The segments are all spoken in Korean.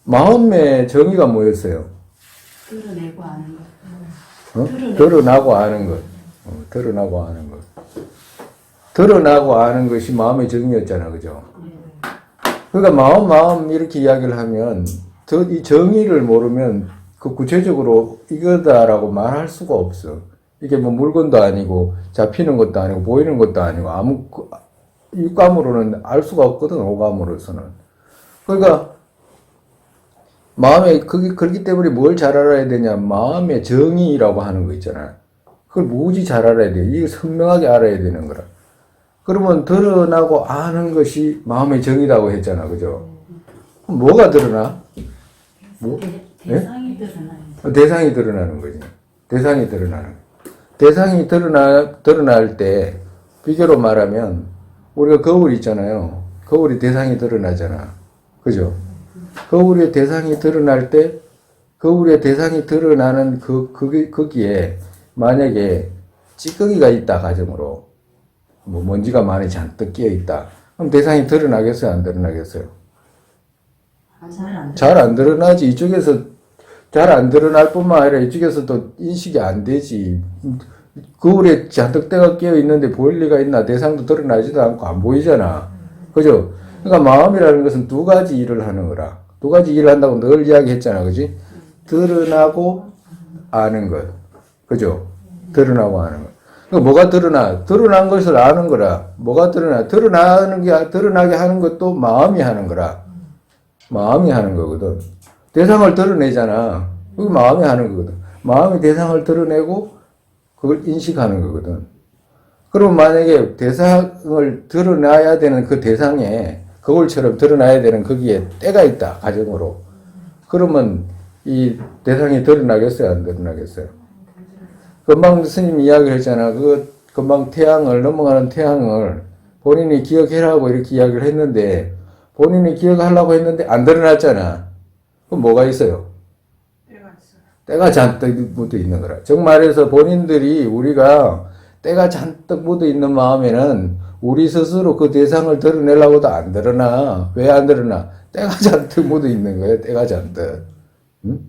마음의 정의가 뭐였어요? 드러내고 아는 것. 드러나고 아는 것. 드러나고 아는 것. 드러나고 아는 것이 마음의 정의였잖아, 그죠? 그러니까 마음 이렇게 이야기를 하면 이 정의를 모르면 그 구체적으로 이거다라고 말할 수가 없어. 이게 뭐 물건도 아니고 잡히는 것도 아니고 보이는 것도 아니고 아무 육감으로는 알 수가 없거든, 오감으로서는. 그러니까 마음에 그렇기 때문에 뭘 잘 알아야 되냐? 마음의 정의라고 하는 거 있잖아. 그걸 무지 잘 알아야 돼. 이거 선명하게 알아야 되는 거라. 그러면 드러나고 아는 것이 마음의 정의라고 했잖아, 그죠? 그럼 뭐가 드러나? 뭐? 대상이 드러나는. 대상이 드러나는 거지. 대상이 드러나는 거. 대상이 드러날 때, 비교로 말하면, 우리가 거울 있잖아요. 거울이 대상이 드러나잖아. 그죠? 거울의 대상이 드러날 때, 거울의 대상이 드러나는 거기에, 만약에 찌꺼기가 있다, 가정으로. 뭐, 먼지가 많이 잔뜩 끼어 있다. 그럼 대상이 드러나겠어요? 안 드러나겠어요? 잘 안 드러나지. 이쪽에서 잘 안 드러날 뿐만 아니라 이쪽에서도 인식이 안 되지. 거울에 잔뜩 때가 끼어 있는데 보일 리가 있나? 대상도 드러나지도 않고 안 보이잖아. 그죠? 그러니까 마음이라는 것은 두 가지 일을 하는 거라. 두 가지 일을 한다고 늘 이야기했잖아. 그지? 드러나고 아는 것. 그죠? 드러나고 아는 것. 그러니까 뭐가 드러나? 드러난 것을 아는 거라. 뭐가 드러나? 드러나게 하는 것도 마음이 하는 거라. 마음이 하는 거거든. 대상을 드러내잖아. 그게 마음이 하는 거거든. 마음이 대상을 드러내고 그걸 인식하는 거거든. 그럼 만약에 대상을 드러나야 되는 그 대상에 거울처럼 드러나야 되는 거기에 때가 있다. 가정으로. 그러면 이 대상이 드러나겠어요? 안 드러나겠어요? 금방 스님이 이야기를 했잖아. 금방 넘어가는 태양을 본인이 기억해라고 이렇게 이야기를 했는데 본인이 기억하려고 했는데 안 드러났잖아. 그럼 뭐가 있어요? 때가 잔뜩 묻어 있는 거라. 정말해서 본인들이 우리가 때가 잔뜩 묻어 있는 마음에는 우리 스스로 그 대상을 드러내려고도 안 드러나. 왜 안 드러나? 때가 잔뜩 묻어 있는 거예요. 때가 잔뜩. 응?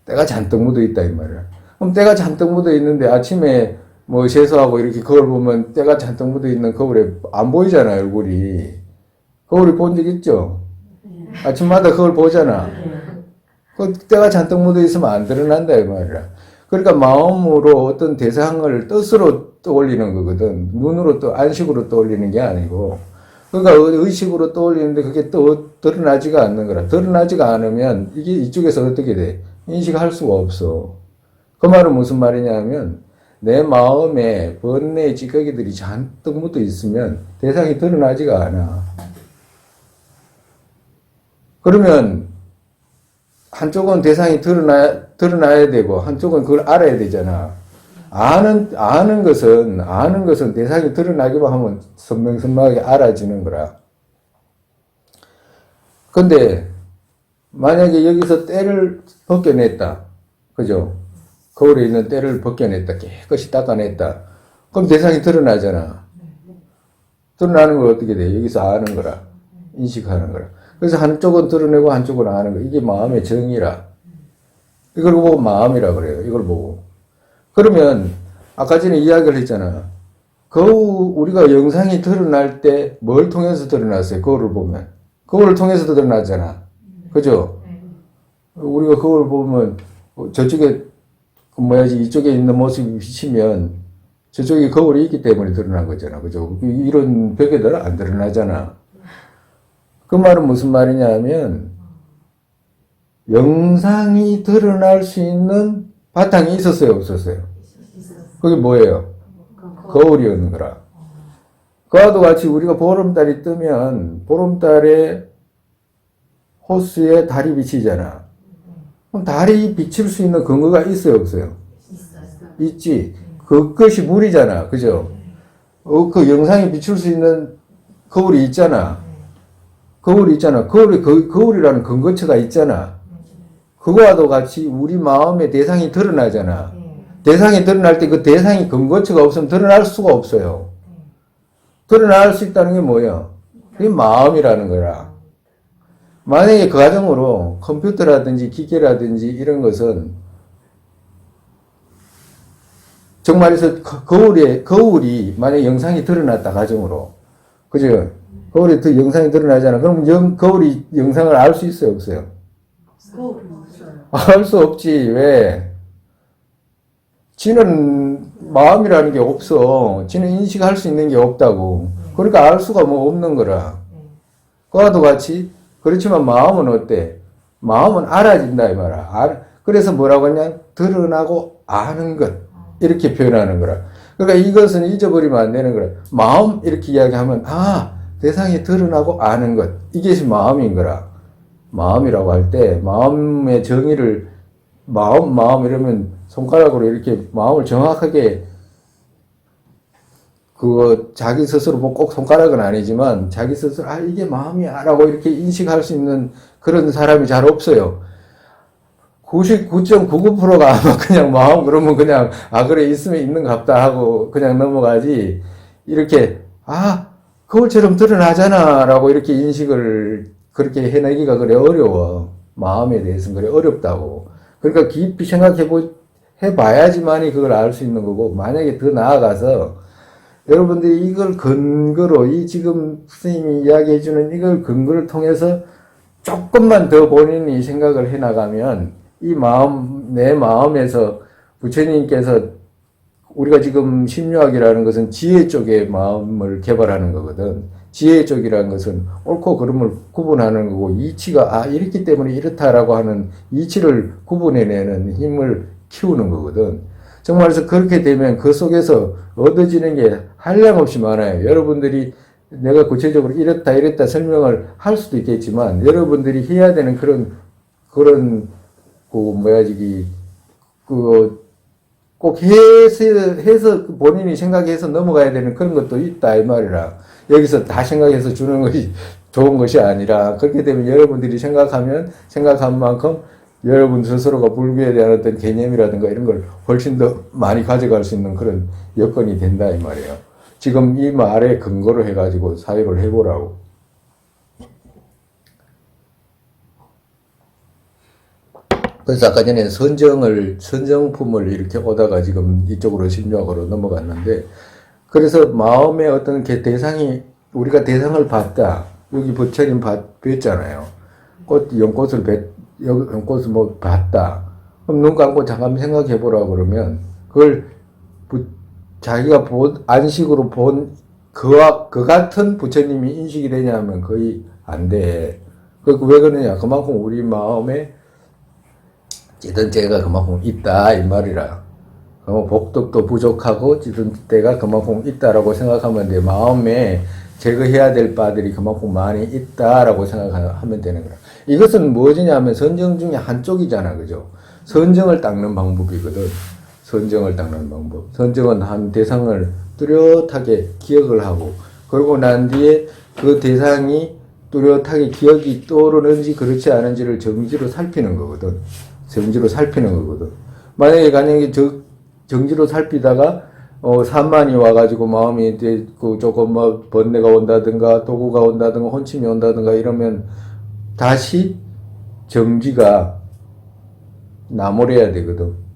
때가 잔뜩 묻어 있다 이 말이야. 그럼 때가 잔뜩 묻어 있는데 아침에 뭐 세수하고 이렇게 거울 보면 때가 잔뜩 묻어 있는 거울에 안 보이잖아요, 얼굴이. 거울이 본 적 있죠? 아침마다 거울 보잖아. 그 때가 잔뜩 묻어 있으면 안 드러난다 이 말이야. 그러니까 마음으로 어떤 대상을 뜻으로 떠올리는 거거든. 눈으로 안식으로 떠올리는 게 아니고. 그러니까 의식으로 떠올리는데 그게 또 드러나지가 않는 거라. 드러나지가 않으면 이게 이쪽에서 어떻게 돼? 인식할 수가 없어. 그 말은 무슨 말이냐 하면 내 마음에 번뇌의 찌꺼기들이 잔뜩 묻어 있으면 대상이 드러나지가 않아. 그러면 한쪽은 대상이 드러나야 되고 한쪽은 그걸 알아야 되잖아. 아는 것은 대상이 드러나기만 하면 선명선명하게 알아지는 거라. 근데 만약에 여기서 때를 벗겨냈다. 그죠? 거울에 있는 때를 벗겨냈다. 깨끗이 닦아냈다. 그럼 대상이 드러나잖아. 드러나는 걸 어떻게 돼? 여기서 아는 거라. 인식하는 거라. 그래서 한쪽은 드러내고 한쪽은 아는 거. 이게 마음의 정의라. 이걸 보고 마음이라 그래요. 이걸 보고. 그러면 아까 전에 이야기를 했잖아. 우리가 영상이 드러날 때 뭘 통해서 드러났어요? 거울을 보면. 거울을 통해서 드러나잖아. 그죠? 우리가 거울을 보면 저쪽에 이쪽에 있는 모습이 비치면 저쪽에 거울이 있기 때문에 드러난 거잖아. 그죠? 이런 벽에들은 안 드러나잖아. 그 말은 무슨 말이냐 하면 영상이 드러날 수 있는 바탕이 있었어요? 없었어요? 그게 뭐예요? 거울이었는 거라. 그와도 같이 우리가 보름달이 뜨면 보름달에 호수에 달이 비치잖아. 그럼 달이 비칠 수 있는 근거가 있어요? 없어요? 있지. 그것이 물이잖아. 그죠? 그 영상이 비출 수 있는 거울이 있잖아. 거울이라는 근거체가 있잖아. 그거와도 같이 우리 마음의 대상이 드러나잖아. 대상이 드러날 때 그 대상이 근거체가 없으면 드러날 수가 없어요. 드러날 수 있다는 게 뭐예요? 그게 마음이라는 거라. 만약에 그 과정으로 컴퓨터라든지 기계라든지 이런 것은 정말에서 거울이 만약에 영상이 드러났다 가정으로 그죠? 거울에 영상이 드러나잖아. 그럼 거울이 영상을 알 수 있어요, 없어요? 거울은 없어요. 알 수 없지. 왜? 지는 마음이라는 게 없어. 지는 인식할 수 있는 게 없다고. 그러니까 알 수가 뭐 없는 거라. 그와도 같이 그렇지만 마음은 어때? 마음은 알아진다 이 말이야. 그래서 뭐라고 하냐? 드러나고 아는 것 이렇게 표현하는 거라. 그러니까 이것은 잊어버리면 안 되는 거라. 마음 이렇게 이야기하면 대상이 드러나고 아는 것 이것이 마음인 거라. 마음이라고 할 때 마음의 정의를 마음 이러면 손가락으로 이렇게 마음을 정확하게 자기 스스로 뭐 꼭 손가락은 아니지만 자기 스스로 이게 마음이야 라고 이렇게 인식할 수 있는 그런 사람이 잘 없어요. 99.99%가 아마 그냥 마음 그러면 그냥 그래 있으면 있는 것 같다 하고 그냥 넘어가지 이렇게 거울처럼 드러나잖아 라고 이렇게 인식을 그렇게 해내기가 그래 어려워. 마음에 대해서는 그래 어렵다고. 그러니까 깊이 해봐야지만이 그걸 알 수 있는 거고 만약에 더 나아가서 여러분들이 이걸 근거로 지금 스님이 이야기해주는 이걸 근거를 통해서 조금만 더 본인이 생각을 해나가면 내 마음에서 부처님께서 우리가 지금 심유학이라는 것은 지혜 쪽의 마음을 개발하는 거거든. 지혜 쪽이라는 것은 옳고 그름을 구분하는 거고 이치가 이렇기 때문에 이렇다라고 하는 이치를 구분해내는 힘을 키우는 거거든. 정말에서 그렇게 되면 그 속에서 얻어지는 게 한량없이 많아요. 여러분들이 내가 구체적으로 이랬다 설명을 할 수도 있겠지만 여러분들이 해야 되는 그런 꼭 해서 본인이 생각해서 넘어가야 되는 그런 것도 있다 이 말이라. 여기서 다 생각해서 주는 것이 좋은 것이 아니라 그렇게 되면 여러분들이 생각한 만큼 여러분 스스로가 불교에 대한 어떤 개념이라든가 이런 걸 훨씬 더 많이 가져갈 수 있는 그런 여건이 된다 이 말이에요. 지금 이 말에 근거로 해가지고 사유를 해보라고. 그래서 아까 전에 선정품을 이렇게 오다가 지금 이쪽으로 심리학으로 넘어갔는데, 그래서 마음의 어떤 우리가 대상을 봤다. 여기 부처님 뵀잖아요. 연꽃을 뭐 봤다. 그럼 눈 감고 잠깐 생각해 보라고 그러면, 그걸 자기가 안식으로 본 그 같은 부처님이 인식이 되냐면 거의 안 돼. 왜 그러냐? 그만큼 우리 마음에 찌든 때가 그만큼 있다 이 말이라. 복덕도 부족하고 찌든 때가 그만큼 있다라고 생각하면 돼. 마음에 제거해야 될 바들이 그만큼 많이 있다라고 생각하면 되는 거야. 이것은 무엇이냐면 선정 중에 한쪽이잖아, 그죠? 선정을 닦는 방법이거든. 선정을 닦는 방법. 선정은 한 대상을 뚜렷하게 기억을 하고, 그러고 난 뒤에 그 대상이 뚜렷하게 기억이 떠오르는지 그렇지 않은지를 정지로 살피는 거거든. 정지로 살피는 거거든. 만약에 정지로 살피다가 산만이 와가지고 마음이 이제 조금 번뇌가 온다든가 도구가 온다든가 혼침이 온다든가 이러면 다시 정지가 나무래야 되거든.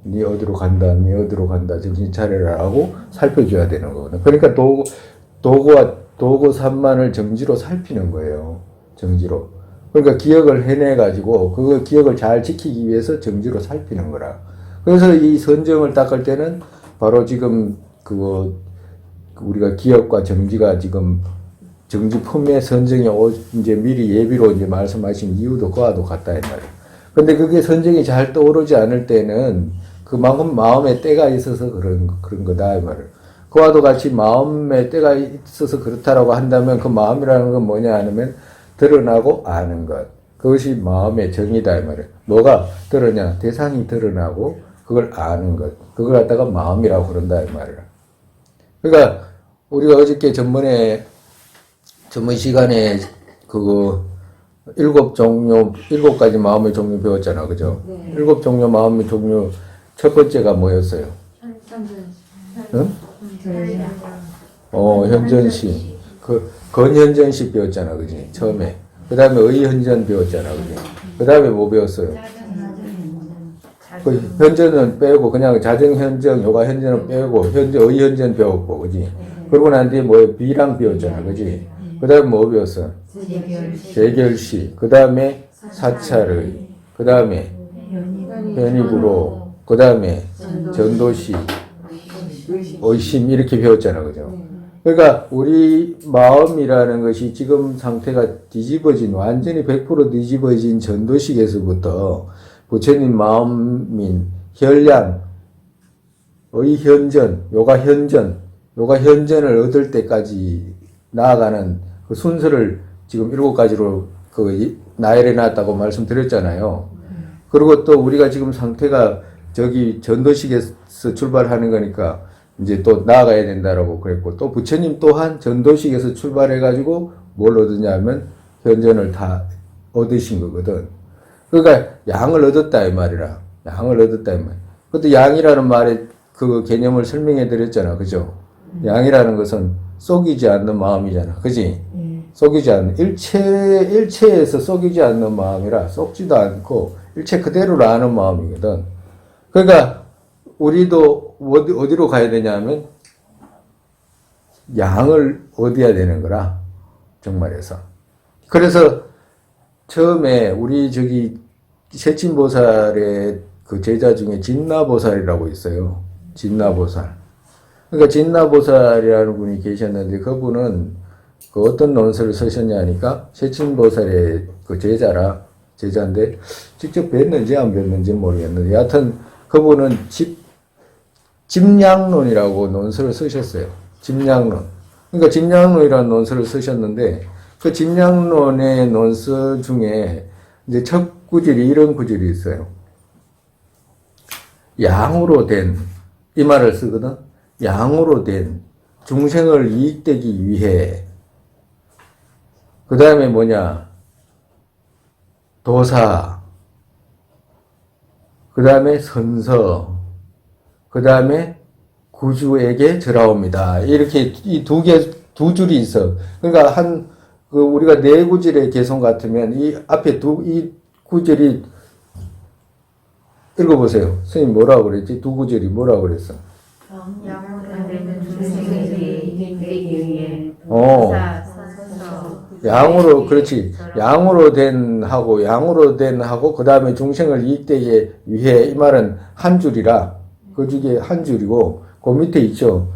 니 어디로 간다 정신 차려라 하고 살펴줘야 되는 거거든. 그러니까 도구 산만을 정지로 살피는 거예요. 정지로. 그러니까 기억을 해내가지고 그 기억을 잘 지키기 위해서 정지로 살피는 거라. 그래서 이 선정을 닦을 때는 바로 지금 우리가 기억과 정지가 지금 정지 품의 선정이 이제 미리 예비로 이제 말씀하신 이유도 그와도 같다 했나요. 근데 그게 선정이 잘 떠오르지 않을 때는 그만큼 마음에 때가 있어서 그런 거다 이 말을. 그와도 같이 마음에 때가 있어서 그렇다라고 한다면 그 마음이라는 건 뭐냐 하면 드러나고 아는 것. 그것이 마음의 정의다 이 말이에요. 뭐가 드러냐? 대상이 드러나고 그걸 아는 것. 그걸 갖다가 마음이라고 그런다 이 말이에요. 그러니까 우리가 어저께 전번 시간에 일곱 가지 마음의 종류 배웠잖아. 그죠? 네. 7종류 마음의 종류 첫 번째가 뭐였어요? 현전시. 건현전시 배웠잖아. 그지? 처음에. 그 다음에 의현전 배웠잖아. 그 다음에 뭐 배웠어요? 그 현전은 빼고 그냥 자정현정, 요가현전은 빼고 의현전 배웠고, 그지? 그러고 난 뒤에 뭐 비랑 배웠잖아, 그지? 그 다음에 뭐 배웠어? 재결시. 그 다음에 사찰의. 그 다음에 변익으로. 그 다음에 전도시. 의심 이렇게 배웠잖아, 그죠? 그러니까 우리 마음이라는 것이 지금 상태가 완전히 100% 뒤집어진 전도식에서부터 부처님 마음인 혈량, 의현전, 요가현전을 얻을 때까지 나아가는 그 순서를 지금 7가지로 그 나열해 놨다고 말씀드렸잖아요. 그리고 또 우리가 지금 상태가 저기 전도식에서 출발하는 거니까 이제 또 나아가야 된다라고 그랬고, 또 부처님 또한 전도식에서 출발해가지고 뭘 얻으냐면 현전을 다 얻으신 거거든. 그러니까 양을 얻었다 이 말이라. 양을 얻었다 이 말. 그것도 양이라는 말의 그 개념을 설명해 드렸잖아. 그죠? 양이라는 것은 속이지 않는 마음이잖아. 그지? 속이지 않는, 일체에서 속이지 않는 마음이라 속지도 않고 일체 그대로를 아는 마음이거든. 그러니까 우리도 어디로 가야 되냐면 양을 얻어야 되는 거라. 정말에서. 그래서 처음에 우리 저기 세친보살의 그 제자 중에 진나보살이라고 있어요. 진나보살. 그러니까 진나보살이라는 분이 계셨는데 그분은 그 어떤 논설을 쓰셨냐 하니까 세친보살의 그 제자인데 직접 뵀는지 안 뵀는지 모르겠는데 여하튼 그분은 집량론이라고 논설을 쓰셨어요. 집량론. 그러니까 집량론이라는 논설을 쓰셨는데 그 집량론의 논설 중에 이제 첫 구절이 이런 구절이 있어요. 양으로 된, 이 말을 쓰거든. 양으로 된 중생을 이익되기 위해. 그 다음에 뭐냐? 도사. 그 다음에 선서. 그 다음에 구주에게 절하옵니다. 이렇게 이 두 줄이 있어. 그러니까 우리가 네 구절의 개성 같으면 이 앞에 이 구절이 읽어보세요. 선생님 뭐라고 그랬지? 두 구절이 뭐라고 그랬어? 양으로, 그렇지. 양으로 된 하고, 그 다음에 중생을 이익되기 위해, 이 말은 한 줄이라, 그 중에 한 줄이고, 그 밑에 있죠.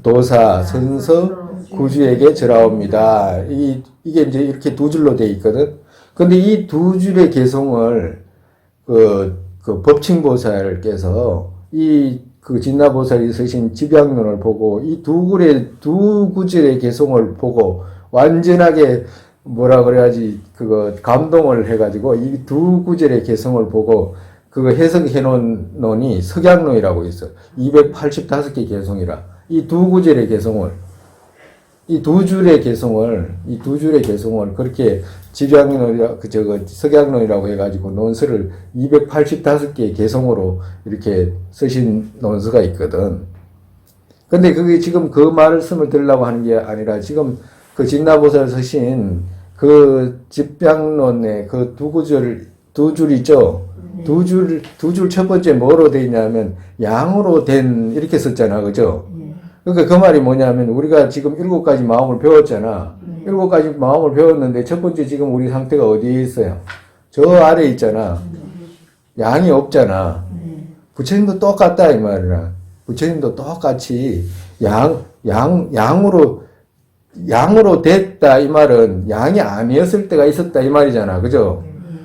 도사, 선서, 구주에게 절하옵니다. 이게 이제 이렇게 두 줄로 돼 있거든. 근데 이 두 줄의 개성을, 그 법칭보살께서 그 진나보살이 쓰신 집양론을 보고 이 두 구절의 개성을 보고 완전하게 뭐라 그래야지 감동을 해가지고 이 두 구절의 개성을 보고 그거 해석해 놓은 논이 석양론이라고 있어. 285개 개성이라. 이 두 구절의 개성을 이 두 줄의 개성을 그렇게 석양론이라고 해가지고 논설을 285개의 개성으로 이렇게 쓰신 논서가 있거든. 근데 그게 지금 그 말씀을 들으려고 하는 게 아니라 지금 그 진나보살 쓰신 그 집양론의 그 두 줄 있죠? 두 줄 첫 번째 뭐로 돼 있냐면 양으로 된 이렇게 썼잖아. 그죠? 그러니까 그 말이 뭐냐면 우리가 지금 7가지 마음을 배웠잖아. 7가지 마음을 배웠는데 첫 번째 지금 우리 상태가 어디에 있어요? 저 아래에 있잖아. 양이 없잖아. 부처님도 똑같다 이 말이야. 부처님도 똑같이 양으로 됐다 이 말은 양이 아니었을 때가 있었다 이 말이잖아. 그죠?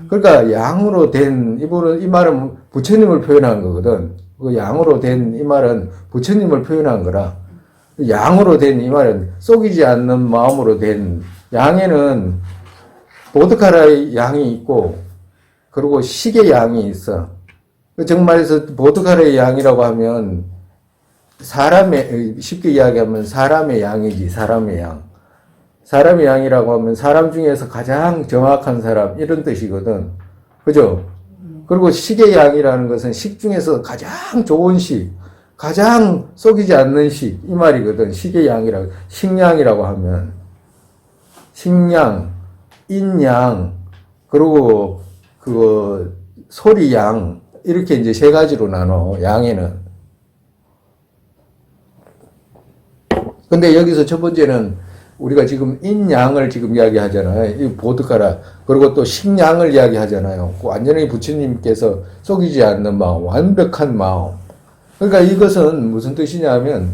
그러니까 양으로 된 이 말은 부처님을 표현한 거거든. 그 양으로 된 이 말은 부처님을 표현한 거라. 양으로 된 이 말은 속이지 않는 마음으로 된 양에는 보드카라의 양이 있고 그리고 식의 양이 있어. 정말에서 보드카라의 양이라고 하면 쉽게 이야기하면 사람의 양이지. 사람의 양. 사람의 양이라고 하면 사람 중에서 가장 정확한 사람 이런 뜻이거든. 그죠? 그리고 식의 양이라는 것은 식 중에서 가장 좋은 식, 가장 속이지 않는 식, 이 말이거든. 식의 양이라고, 식량이라고 하면. 식량. 인양, 그리고 그 소리양, 이렇게 이제 세 가지로 나눠, 양에는. 근데 여기서 첫 번째는 우리가 지금 인양을 지금 이야기하잖아요. 이 보드카라. 그리고 또 식양을 이야기하잖아요. 완전히 부처님께서 속이지 않는 마음, 완벽한 마음. 그러니까 이것은 무슨 뜻이냐면,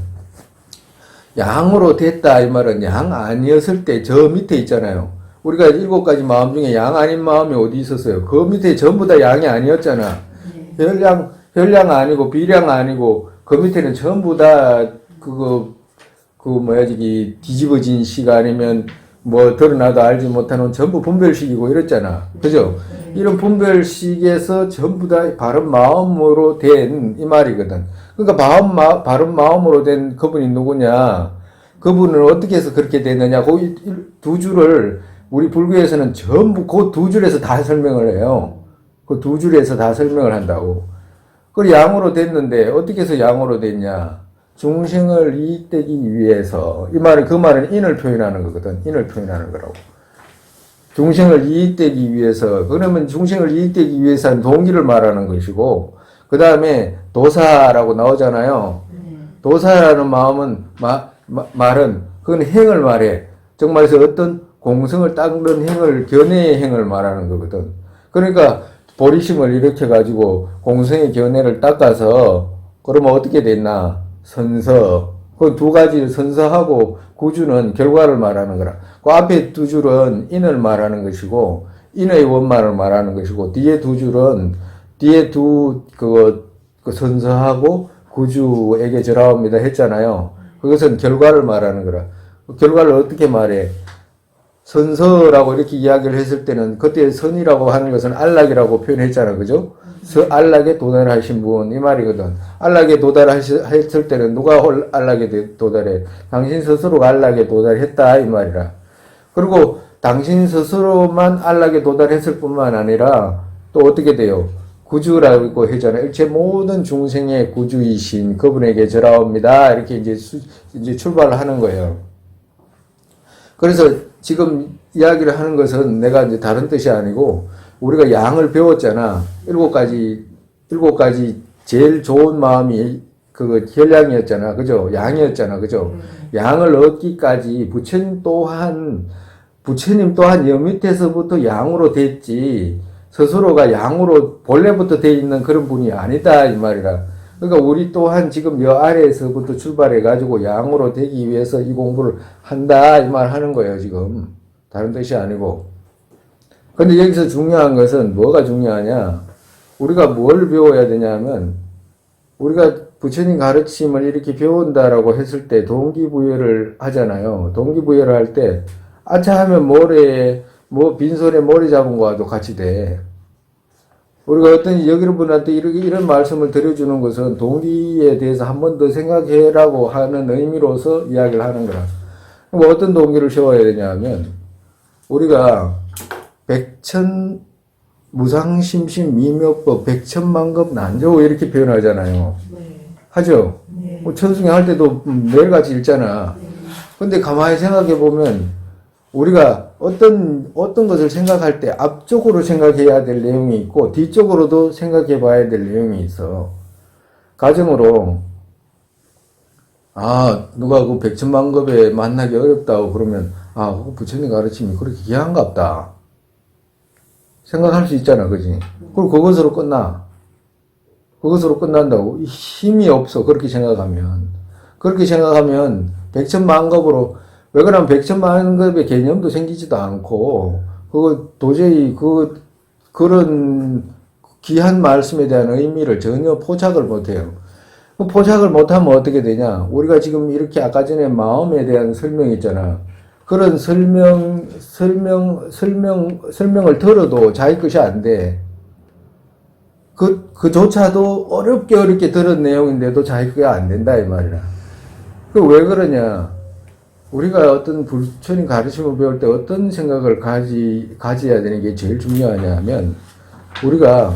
양으로 됐다 이 말은 양 아니었을 때 저 밑에 있잖아요. 우리가 7가지 마음 중에 양 아닌 마음이 어디 있었어요? 그 밑에 전부 다 양이 아니었잖아. 혈량 아니고 비량 아니고 그 밑에는 전부 다 저기 뒤집어진 식 아니면 뭐 드러나도 알지 못하는 전부 분별식이고 이랬잖아. 그죠? 이런 분별식에서 전부 다 바른 마음으로 된 이 말이거든. 그러니까 바른 마음으로 된 그분이 누구냐? 그분을 어떻게 해서 그렇게 됐느냐? 그 두 줄을 우리 불교에서는 전부 그 두 줄에서 다 설명을 해요. 그 두 줄에서 다 설명을 한다고. 그 양으로 됐는데 어떻게 해서 양으로 됐냐? 중생을 이익되기 위해서 이 말은 그 말은 인을 표현하는 거거든. 인을 표현하는 거라고. 중생을 이익되기 위해서 그러면 중생을 이익되기 위해서는 동기를 말하는 것이고 그 다음에 도사라고 나오잖아요. 도사라는 마음은 말은 그건 행을 말해. 정말에서 어떤 공성을 닦는 행을 견해의 행을 말하는 거거든. 그러니까 보리심을 일으켜 가지고 공성의 견해를 닦아서 그러면 어떻게 됐나? 선서. 그 두 가지를 선서하고 구주는 결과를 말하는 거라. 그 앞에 두 줄은 인을 말하는 것이고 인의 원만을 말하는 것이고 뒤에 두 줄은 뒤에 그 선서하고 구주에게 절하옵니다 했잖아요. 그것은 결과를 말하는 거라. 그 결과를 어떻게 말해? 선서라고 이렇게 이야기를 했을 때는 그때 선이라고 하는 것은 안락이라고 표현했잖아. 그죠? 안락에 도달하신 분 이 말이거든. 안락에 도달했을 때는 누가 안락에 도달해? 당신 스스로가 안락에 도달했다 이 말이라. 그리고 당신 스스로만 안락에 도달했을 뿐만 아니라 또 어떻게 돼요? 구주라고 했잖아요. 일체 모든 중생의 구주이신 그분에게 절하옵니다. 이렇게 이제 출발을 하는 거예요. 그래서 지금 이야기를 하는 것은 내가 이제 다른 뜻이 아니고 우리가 양을 배웠잖아. 7가지 제일 좋은 마음이 그 혈량이었잖아. 그죠? 양이었잖아. 그죠? 양을 얻기까지 부처님 또한 여 밑에서부터 양으로 됐지. 스스로가 양으로 본래부터 돼 있는 그런 분이 아니다 이 말이라. 그러니까 우리 또한 지금 여 아래에서부터 출발해 가지고 양으로 되기 위해서 이 공부를 한다 이 말 하는 거예요 지금. 다른 뜻이 아니고. 근데 여기서 중요한 것은 뭐가 중요하냐? 우리가 뭘 배워야 되냐면 우리가 부처님 가르침을 이렇게 배운다라고 했을 때 동기부여를 하잖아요. 동기부여를 할 때 아차 하면 모래에 뭐 빈손에 머리 잡은 거와도 같이 돼. 우리가 어떤 여기분한테 이런 말씀을 드려주는 것은 동기에 대해서 한 번 더 생각해라고 하는 의미로서 이야기를 하는 거라. 뭐 어떤 동기를 세워야 되냐면 우리가 백천 무상심심 미묘법 백천만급 난조 이렇게 표현하잖아요. 네. 하죠? 네. 뭐 천승에 할 때도 매일같이 읽잖아. 근데 가만히 생각해 보면 우리가 어떤 것을 생각할 때 앞쪽으로 생각해야 될 내용이 있고 뒤쪽으로도 생각해 봐야 될 내용이 있어. 가정으로 누가 그 백천만급에 만나기 어렵다고 그러면 그 부처님 가르침이 그렇게 귀한갑다 생각할 수 있잖아. 그지? 그리고 그것으로 끝나. 그것으로 끝난다고. 힘이 없어. 그렇게 생각하면 백천만급으로 왜 그러면 백천만급의 개념도 생기지도 않고 그거 도저히 그런 귀한 말씀에 대한 의미를 전혀 포착을 못해요. 그 포착을 못하면 어떻게 되냐? 우리가 지금 이렇게 아까 전에 마음에 대한 설명 있잖아. 그런 설명을 들어도 자기 것이 안 돼. 그조차도 어렵게 들은 내용인데도 자기 것이 안 된다, 이 말이라. 왜 그러냐? 우리가 어떤 부처님 가르침을 배울 때 어떤 생각을 가져야 되는 게 제일 중요하냐면, 우리가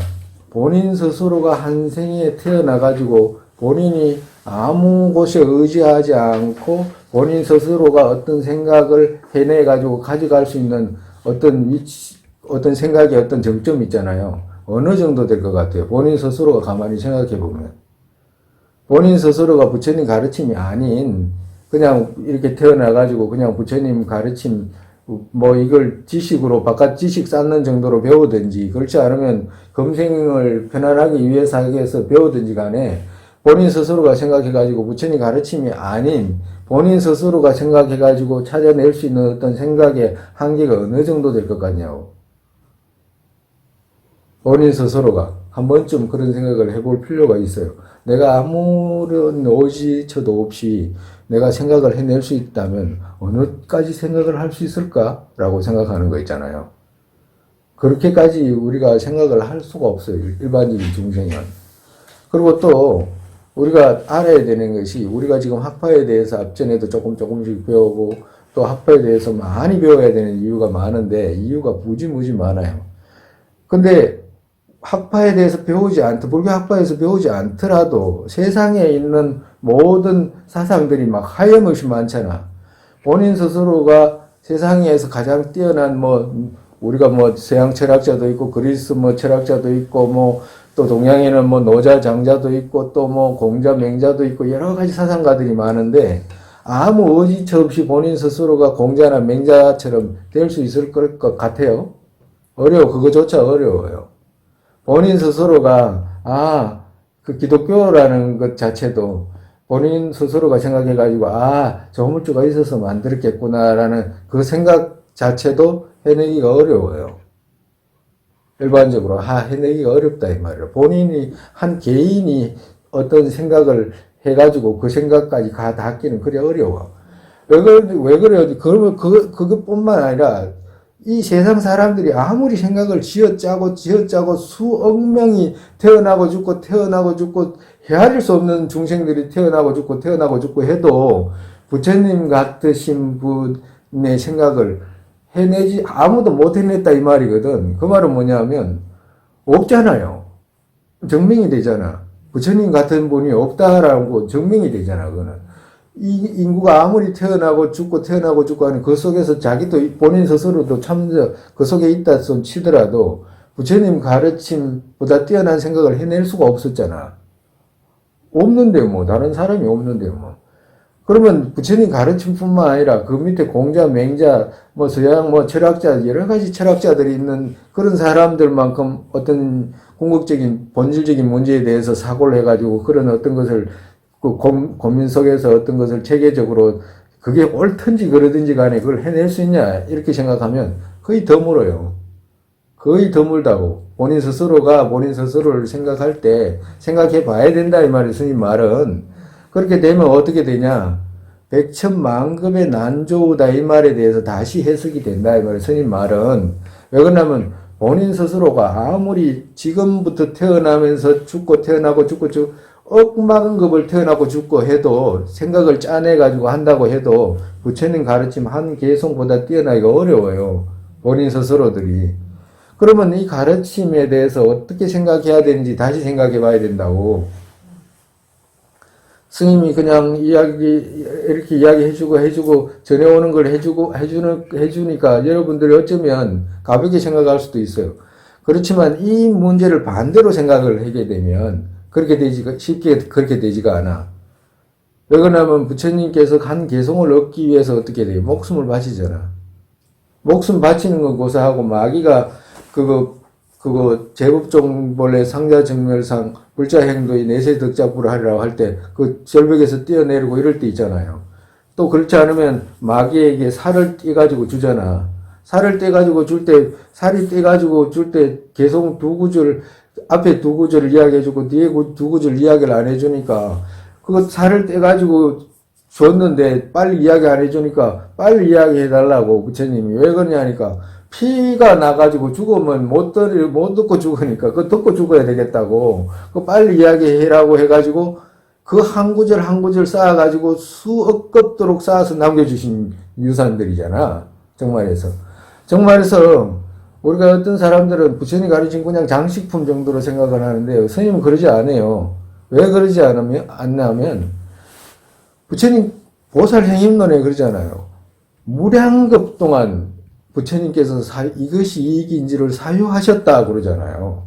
본인 스스로가 한 생에 태어나가지고 본인이 아무 곳에 의지하지 않고 본인 스스로가 어떤 생각을 해내가지고 가져갈 수 있는 어떤 위치, 어떤 생각의 어떤 정점이 있잖아요. 어느 정도 될 것 같아요. 본인 스스로가 가만히 생각해 보면. 본인 스스로가 부처님 가르침이 아닌, 그냥 이렇게 태어나가지고 그냥 부처님 가르침, 뭐 이걸 지식으로, 바깥 지식 쌓는 정도로 배우든지, 그렇지 않으면 검생을 편안하게 위해서 하기 위해서 배우든지 간에, 본인 스스로가 생각해가지고 부처님 가르침이 아닌, 본인 스스로가 생각해가지고 찾아낼 수 있는 어떤 생각의 한계가 어느 정도 될 것 같냐고. 본인 스스로가 한 번쯤 그런 생각을 해볼 필요가 있어요. 내가 아무런 오지처도 없이 내가 생각을 해낼 수 있다면 어느까지 생각을 할 수 있을까라고 생각하는 거 있잖아요. 그렇게까지 우리가 생각을 할 수가 없어요. 일반적인 중생은. 그리고 또 우리가 알아야 되는 것이, 우리가 지금 학파에 대해서 앞전에도 조금씩 배우고 또 학파에 대해서 많이 배워야 되는 이유가 많은데, 이유가 무지무지 많아요. 근데 학파에 대해서 불교 학파에서 배우지 않더라도 세상에 있는 모든 사상들이 막 하염없이 많잖아. 본인 스스로가 세상에서 가장 뛰어난 우리가 서양 철학자도 있고, 그리스 철학자도 있고, 또 동양에는 노자, 장자도 있고, 또 공자, 맹자도 있고, 여러 가지 사상가들이 많은데, 아무 의지처 없이 본인 스스로가 공자나 맹자처럼 될 수 있을 것 같아요? 그거조차 어려워요. 본인 스스로가, 그 기독교라는 것 자체도 본인 스스로가 생각해가지고, 조물주가 있어서 만들었겠구나라는 그 생각 자체도 해내기가 어려워요. 일반적으로, 해내기가 어렵다, 이 말이에요. 한 개인이 어떤 생각을 해가지고 그 생각까지 닿기는 그래 어려워. 왜 그래요? 그러면 그것뿐만 아니라, 이 세상 사람들이 아무리 생각을 쥐어짜고 수억 명이 태어나고 죽고 헤아릴 수 없는 중생들이 태어나고 죽고 해도 부처님 같으신 분의 생각을 해내지, 아무도 못 해냈다 이 말이거든. 그 말은 뭐냐면 없잖아요. 증명이 되잖아. 부처님 같은 분이 없다라고 증명이 되잖아. 그거는 이 인구가 아무리 태어나고 죽고 하는 그 속에서 자기도 본인 스스로도 그 속에 있다 손 치더라도 부처님 가르침보다 뛰어난 생각을 해낼 수가 없었잖아. 없는데 다른 사람이 없는데 그러면 부처님 가르침뿐만 아니라 그 밑에 공자, 맹자, 서양 철학자, 여러 가지 철학자들이 있는 그런 사람들만큼 어떤 궁극적인 본질적인 문제에 대해서 사고를 해가지고 그런 어떤 것을 그 고민 속에서 어떤 것을 체계적으로 그게 옳든지 그러든지 간에 그걸 해낼 수 있냐 이렇게 생각하면 거의 드물어요. 거의 드물다고. 본인 스스로를 생각할 때 생각해 봐야 된다 이 말이에요. 스님 말은. 그렇게 되면 어떻게 되냐, 백천만급의 난조우다 이 말에 대해서 다시 해석이 된다 이 말이에요. 스님 말은. 왜 그러냐면 본인 스스로가 아무리 지금부터 태어나면서 태어나고 죽고 억만급을 태어나고 죽고 해도 생각을 짜내가지고 한다고 해도 부처님 가르침 한 개성보다 뛰어나기가 어려워요. 본인 스스로들이. 그러면 이 가르침에 대해서 어떻게 생각해야 되는지 다시 생각해 봐야 된다고. 스님이 그냥 이렇게 이야기해주고 전해오는 걸 해주니까 여러분들이 어쩌면 가볍게 생각할 수도 있어요. 그렇지만 이 문제를 반대로 생각을 하게 되면 쉽게 그렇게 되지가 않아. 왜 그러냐면 부처님께서 한 개성을 얻기 위해서 어떻게 돼요? 목숨을 바치잖아. 목숨 바치는 건 고사하고 마귀가 그거 제법종본래 상자정멸상 불자행도의 내세덕자부를 하리라고 할 때 그 절벽에서 뛰어내리고 이럴 때 있잖아요. 또 그렇지 않으면 마귀에게 살을 떼가지고 주잖아. 살이 떼가지고 줄 때 개성 두 구절, 앞에 두 구절을 이야기해주고 뒤에 두 구절 이야기를 안 해주니까 그거 살을 떼가지고 줬는데 빨리 이야기 안 해주니까 빨리 이야기해달라고 부처님이. 왜 그러냐니까 피가 나가지고 죽으면 못 듣고 죽으니까 그거 듣고 죽어야 되겠다고. 그 빨리 이야기해라고 해가지고 그 한 구절 한 구절 쌓아가지고 수억 급도록 쌓아서 남겨주신 유산들이잖아. 정말에서 우리가 어떤 사람들은 부처님 가르친 그냥 장식품 정도로 생각을 하는데요. 스님은 그러지 않아요. 왜 그러지 않냐면 부처님 보살행임론에 그러잖아요. 무량급 동안 부처님께서 이것이 이익인지를 사유하셨다 그러잖아요.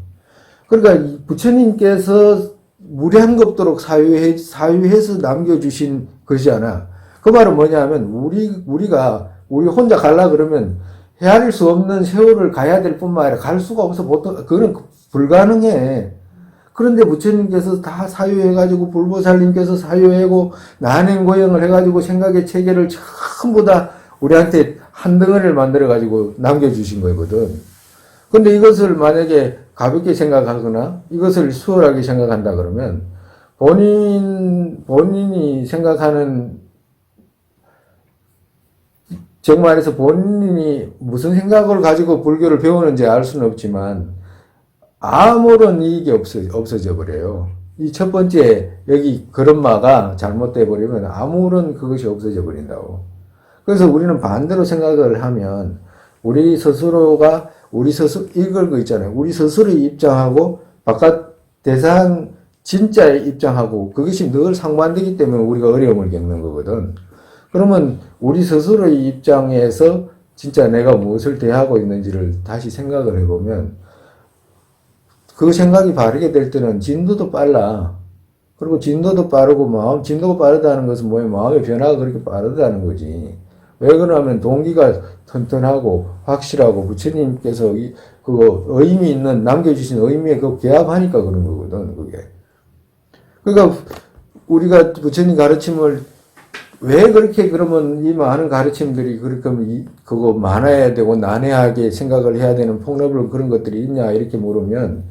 그러니까 이 부처님께서 무량 겁도록 사유해서 남겨주신 것이잖아. 그 말은 뭐냐면 우리가 우리 혼자 갈라 그러면 헤아릴 수 없는 세월을 가야 될 뿐만 아니라 갈 수가 없어. 보통 그건 불가능해. 그런데 부처님께서 다 사유해가지고 불보살님께서 사유하고 난행고행을 해가지고 생각의 체계를 전부 다 우리한테 한 덩어리를 만들어가지고 남겨주신 거거든. 근데 이것을 만약에 가볍게 생각하거나 이것을 수월하게 생각한다 그러면 본인이 생각하는 정말에서 본인이 무슨 생각을 가지고 불교를 배우는지 알 수는 없지만 아무런 이익이 없어져 버려요. 이 첫 번째 여기 그런마가 잘못돼 버리면 아무런 그것이 없어져 버린다고. 그래서 우리는 반대로 생각을 하면 우리 스스로 이걸 거 있잖아요. 우리 스스로의 입장하고 바깥 대상 진짜의 입장하고 그것이 늘 상반되기 때문에 우리가 어려움을 겪는 거거든. 그러면 우리 스스로의 입장에서 진짜 내가 무엇을 대하고 있는지를 다시 생각을 해보면 그 생각이 바르게 될 때는 진도도 빨라. 그리고 진도도 빠르고 진도가 빠르다는 것은 뭐예요? 마음의 변화가 그렇게 빠르다는 거지. 왜 그러냐면 동기가 튼튼하고 확실하고 부처님께서 그거 의미 있는 남겨주신 의미에 그 개합하니까 그런 거거든, 그게. 그러니까 우리가 부처님 가르침을 왜 그렇게 그러면 이 많은 가르침들이 그렇게 그거 많아야 되고 난해하게 생각을 해야 되는 폭넓은 그런 것들이 있냐 이렇게 물으면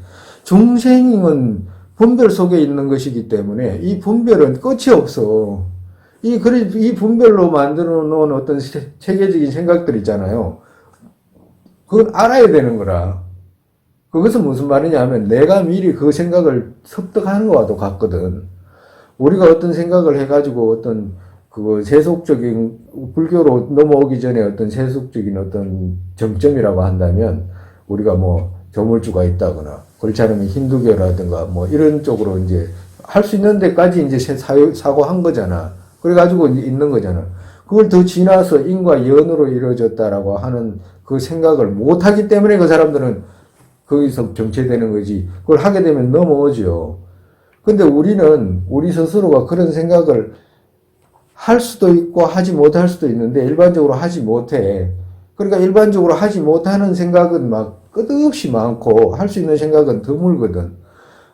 중생은 분별 속에 있는 것이기 때문에 이 분별은 끝이 없어. 이 분별로 만들어 놓은 어떤 체계적인 생각들 있잖아요. 그건 알아야 되는 거라. 그것은 무슨 말이냐 하면 내가 미리 그 생각을 습득하는 것과도 같거든. 우리가 어떤 생각을 해가지고 어떤 세속적인 불교로 넘어오기 전에 어떤 세속적인 어떤 정점이라고 한다면 우리가 뭐 조물주가 있다거나 그렇지 않으면 힌두교라든가 뭐 이런 쪽으로 이제 할 수 있는 데까지 이제 사고한 거잖아. 그래가지고 있는 거잖아. 그걸 더 지나서 인과 연으로 이루어졌다라고 하는 그 생각을 못하기 때문에 그 사람들은 거기서 정체되는 거지. 그걸 하게 되면 넘어오죠. 근데 우리 스스로가 그런 생각을 할 수도 있고 하지 못할 수도 있는데 일반적으로 하지 못해. 그러니까 일반적으로 하지 못하는 생각은 막 끝없이 많고 할 수 있는 생각은 드물거든.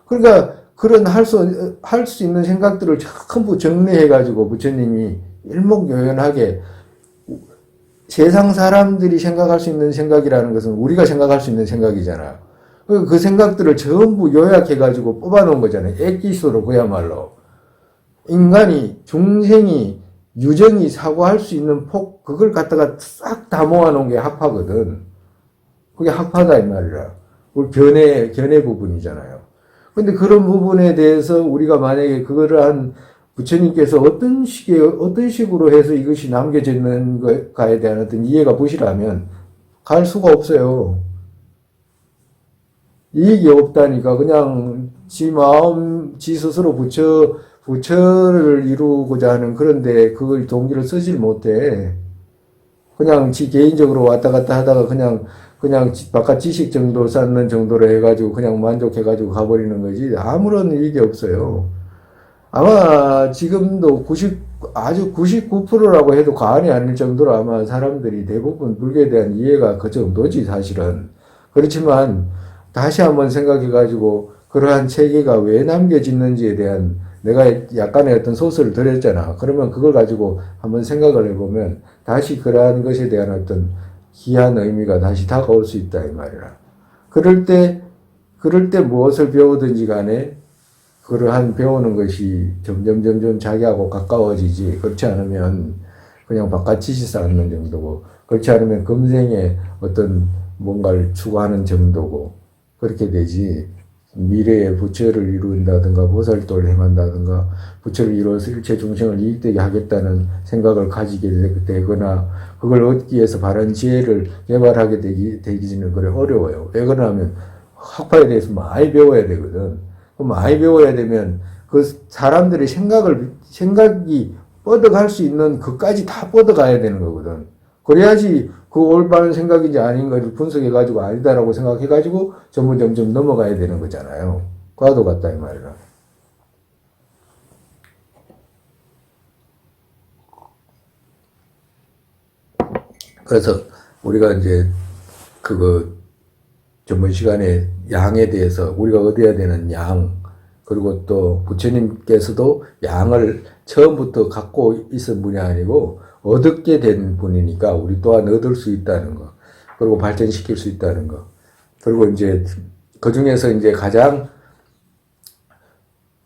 그러니까 그런 할 수 있는 생각들을 전부 정리해가지고 부처님이 일목요연하게 세상 사람들이 생각할 수 있는 생각이라는 것은 우리가 생각할 수 있는 생각이잖아. 그 생각들을 전부 요약해가지고 뽑아놓은 거잖아요. 엑기스로 그야말로. 인간이, 중생이, 유정이 사고할 수 있는 그걸 갖다가 싹 다 모아놓은 게 학파거든. 그게 학파다, 이 말이라. 우리 견해 부분이잖아요. 근데 그런 부분에 대해서 우리가 만약에 그거를 부처님께서 어떤 식으로 해서 이것이 남겨져 있는 것에 대한 어떤 이해가 부실하면 갈 수가 없어요. 이익이 없다니까. 그냥 지 스스로 부처를 이루고자 하는 그런데 그걸 동기를 쓰질 못해. 그냥 지 개인적으로 왔다 갔다 하다가 그냥 바깥 지식 정도 쌓는 정도로 해가지고 그냥 만족해가지고 가버리는 거지. 아무런 이익이 없어요. 아마 지금도 아주 99%라고 해도 과언이 아닐 정도로 아마 사람들이 대부분 불교에 대한 이해가 그 정도지, 사실은. 그렇지만 다시 한번 생각해가지고 그러한 체계가 왜 남겨지는지에 대한 내가 약간의 어떤 소설을 드렸잖아. 그러면 그걸 가지고 한번 생각을 해보면 다시 그러한 것에 대한 어떤 귀한 의미가 다시 다가올 수 있다, 이 말이라. 그럴 때 무엇을 배우든지 간에 그러한 배우는 것이 점점 자기하고 가까워지지. 그렇지 않으면 그냥 바깥 지식 쌓는 정도고, 그렇지 않으면 금생에 어떤 뭔가를 추구하는 정도고, 그렇게 되지. 미래에 부처를 이룬다든가 보살도를 행한다든가 부처를 이루어서 일체 중생을 이익되게 하겠다는 생각을 가지게 되거나 그걸 얻기 위해서 바른 지혜를 개발하게 되기는 그래 어려워요. 왜 그러냐면 학파에 대해서 많이 배워야 되거든. 많이 배워야 되면 그 사람들의 생각이 뻗어갈 수 있는 그까지 다 뻗어가야 되는 거거든. 그래야지 그 올바른 생각인지 아닌 걸 분석해가지고 아니다라고 생각해가지고 점점 넘어가야 되는 거잖아요. 과도 같다 이 말이라. 그래서 우리가 이제 그거 전번 시간에 양에 대해서 우리가 얻어야 되는 양, 그리고 또 부처님께서도 양을 처음부터 갖고 있은 분이 아니고 얻게 된 분이니까 우리 또한 얻을 수 있다는 거, 그리고 발전시킬 수 있다는 거, 그리고 이제 그 중에서 이제 가장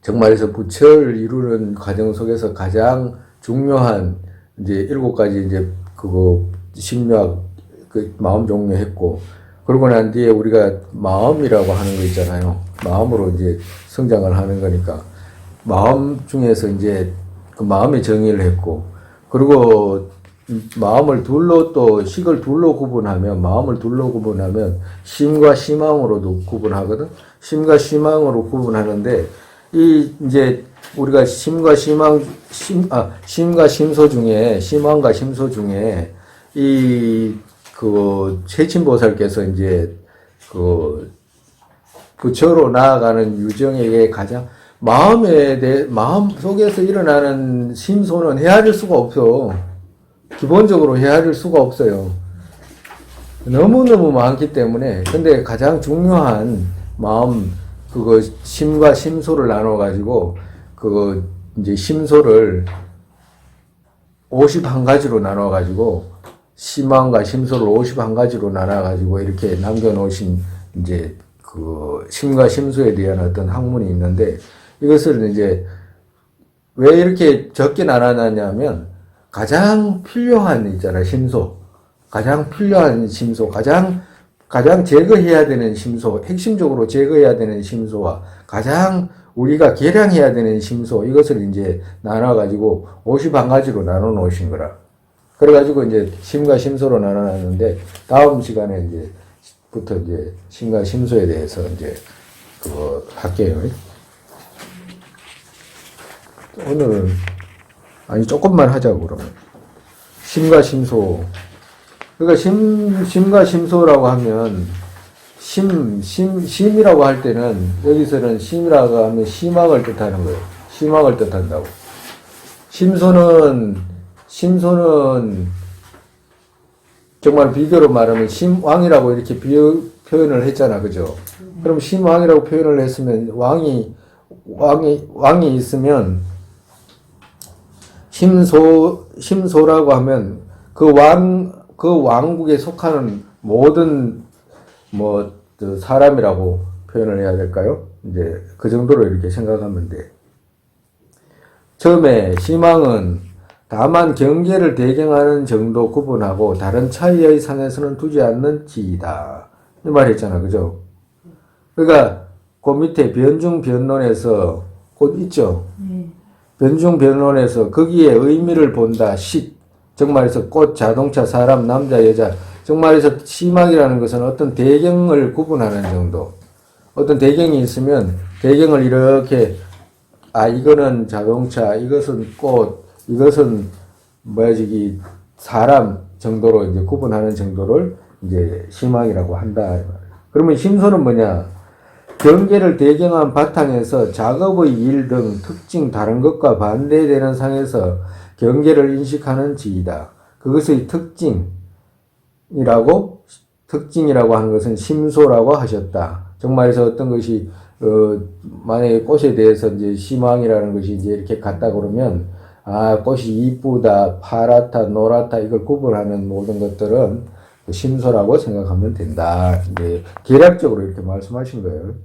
정말에서 부처를 이루는 과정 속에서 가장 중요한 이제 7가지 이제 그거 심리학 그 마음 종료했고, 그러고 난 뒤에 우리가 마음이라고 하는 거 있잖아요. 마음으로 이제 성장을 하는 거니까 마음 중에서 이제 그 마음의 정의를 했고, 그리고 마음을 둘로 또 식을 둘로 구분하면 마음을 둘로 구분하면 심과 심왕으로도 구분하거든. 심과 심왕으로 구분하는데 이 이제 우리가 심과 심소 중에 심왕과 심소 중에 이 그 세친보살께서 이제 그 부처로 나아가는 유정에게 가장 마음 속에서 일어나는 심소는 헤아릴 수가 없어. 기본적으로 헤아릴 수가 없어요. 너무너무 많기 때문에. 근데 가장 중요한 마음, 그거 심과 심소를 나눠가지고, 그거 이제 심소를 51가지로 나눠가지고, 심왕과 심소를 51가지로 나눠가지고 이렇게 남겨놓으신 이제 그 심과 심소에 대한 어떤 학문이 있는데, 이것을 이제 왜 이렇게 적게 나눠놨냐면 가장 필요한 있잖아, 심소. 가장 필요한 심소, 가장 제거해야 되는 심소, 핵심적으로 제거해야 되는 심소와 가장 우리가 개량해야 되는 심소, 이것을 이제 나눠가지고 51가지로 나눠 놓으신 거라. 그래가지고 이제 심과 심소로 나눠놨는데, 다음 시간에 부터 이제 심과 심소에 대해서 이제 그거 할게요. 오늘은 아니 조금만 하자고 그러면. 심과 심소. 그러니까 심과 심소라고 하면 심이라고 할 때는 여기서는 심이라고 하면 심왕을 뜻하는 거예요. 심왕을 뜻한다고. 심소는 정말 비교로 말하면 심왕이라고 이렇게 표현을 했잖아, 그죠? 그럼 심왕이라고 표현을 했으면 왕이 있으면 심소라고 하면 그 왕국에 속하는 모든 사람이라고 표현을 해야 될까요? 이제 그 정도로 이렇게 생각하면 돼. 처음에 심왕은 다만 경계를 대경하는 정도 구분하고 다른 차이의 상에서는 두지 않는 지이다. 이 말 했잖아, 그죠? 그러니까 그 밑에 변중변론에서 곧 있죠. 변중변론에서 거기에 의미를 본다. 식, 정말에서 꽃, 자동차, 사람, 남자, 여자. 정말에서 심왕이라는 것은 어떤 대경을 구분하는 정도. 어떤 대경이 있으면 대경을 이렇게 이거는 자동차, 이것은 꽃, 이것은 사람 정도로 이제 구분하는 정도를 이제 심왕이라고 한다. 그러면 심소는 뭐냐? 경계를 대경한 바탕에서 작업의 일 등 특징 다른 것과 반대되는 상에서 경계를 인식하는 지이다. 그것의 특징이라고 하는 것은 심소라고 하셨다. 정말에서 어떤 것이 만약에 꽃에 대해서 이제 심왕이라는 것이 이제 이렇게 같다 그러면 꽃이 이쁘다, 파랗다, 노랗다 이걸 구분하는 모든 것들은 심소라고 생각하면 된다. 이제 계략적으로 이렇게 말씀하신 거예요.